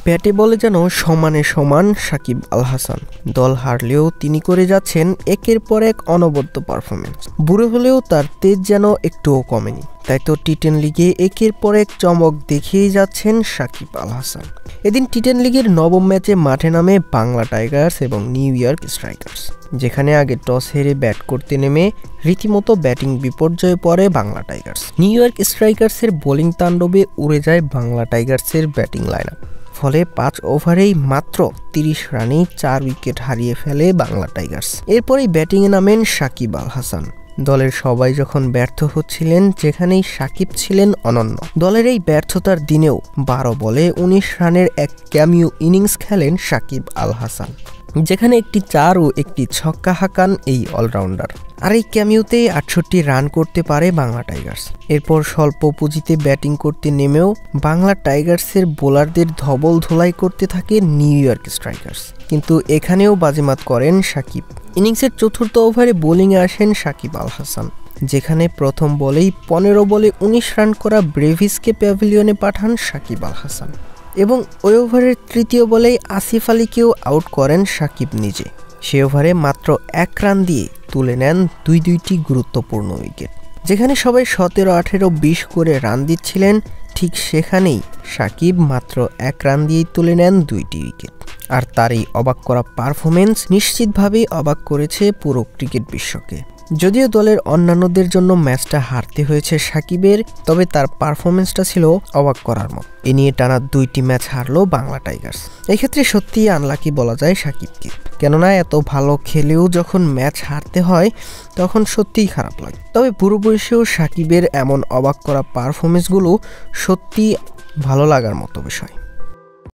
ব্যাটে বলে যেন সমানে সমান সাকিব আল হাসান। দল হারলেও তিনি করে যাচ্ছেন একের পর এক অনবদ্য পারফরমেন্স। বুড়ো হলেও তার তেজ যেন একটুও কমেনি। তাই তো টি-10 লিগে একের পর এক চমক দেখিয়েই যাচ্ছেন সাকিব আল হাসান। এদিন টি-10 লিগের নবম ম্যাচে মাঠে নামে বাংলা টাইগার্স এবং নিউ ইয়র্ক স্ট্রাইকার্স, যেখানে আগে টস হেরে ব্যাট করতে নেমে রীতিমতো ব্যাটিং বিপর্যয়ে পড়ে বাংলা টাইগার্স। নিউ ইয়র্ক স্ট্রাইকার্সের বোলিং তাণ্ডবে উড়ে যায় বাংলা টাইগার্সের ব্যাটিং লাইনআপ। ফলে 5 ওভারেই মাত্র 30 রানেই 4 উইকেট হারিয়ে ফেলে বাংলা টাইগার্স। এরপরেই ব্যাটিংয়ে নামেন সাকিব আল হাসান। দলের সবাই যখন ব্যর্থ হচ্ছিলেন, যেখানেই সাকিব ছিলেন অনন্য। দলের এই ব্যর্থতার দিনেও 12 বলে 19 রানের এক ক্যামিও ইনিংস খেলেন সাকিব আল হাসান, যেখানে একটি 4 ও একটি ছক্কা হাঁকান এই অলরাউন্ডার। আর এই ক্যামিওতে 68 রান করতে পারে বাংলা টাইগার্স। এরপর স্বল্প পুঁজিতে ব্যাটিং করতে নেমেও বাংলা টাইগার্সের বোলারদের ধবল ধোলাই করতে থাকে নিউ ইয়র্ক স্ট্রাইকার্স। কিন্তু এখানেও বাজিমাত করেন সাকিব। ইনিংসের চতুর্থ ওভারে বোলিংয়ে আসেন সাকিব আল হাসান, যেখানে প্রথম বলেই 15 বলে 19 রান করা ব্রেভিসকে প্যাভিলিয়নে পাঠান সাকিব আল হাসান এবং ওই ওভারের তৃতীয় বলেই আসিফ আলীকেও আউট করেন সাকিব নিজে। সে ওভারে মাত্র 1 রান দিয়ে তুলে নেন দুইটি গুরুত্বপূর্ণ উইকেট। যেখানে সবাই 17, 18, 20 করে রান দিচ্ছিলেন, ঠিক সেখানেই সাকিব মাত্র 1 রান দিয়েই তুলে নেন 2টি উইকেট। আর তার এই অবাক করা পারফরমেন্স নিশ্চিতভাবেই অবাক করেছে পুরো ক্রিকেট বিশ্বকে। যদিও দলের অন্যান্যদের জন্য ম্যাচটা হারতে হয়েছে সাকিবের, তবে তার পারফরমেন্সটা ছিল অবাক করার মতো। এ নিয়ে টানা 2টি ম্যাচ হারলো বাংলা টাইগার্স। এক্ষেত্রে সত্যিই আনলাকি বলা যায় সাকিবকে, কেননা এত ভালো খেলেও যখন ম্যাচ হারতে হয় তখন সত্যিই খারাপ লাগে। তবে বুড়ো বয়সেও সাকিবের এমন অবাক করা পারফরমেন্সগুলো সত্যিই ভালো লাগার মতো বিষয়।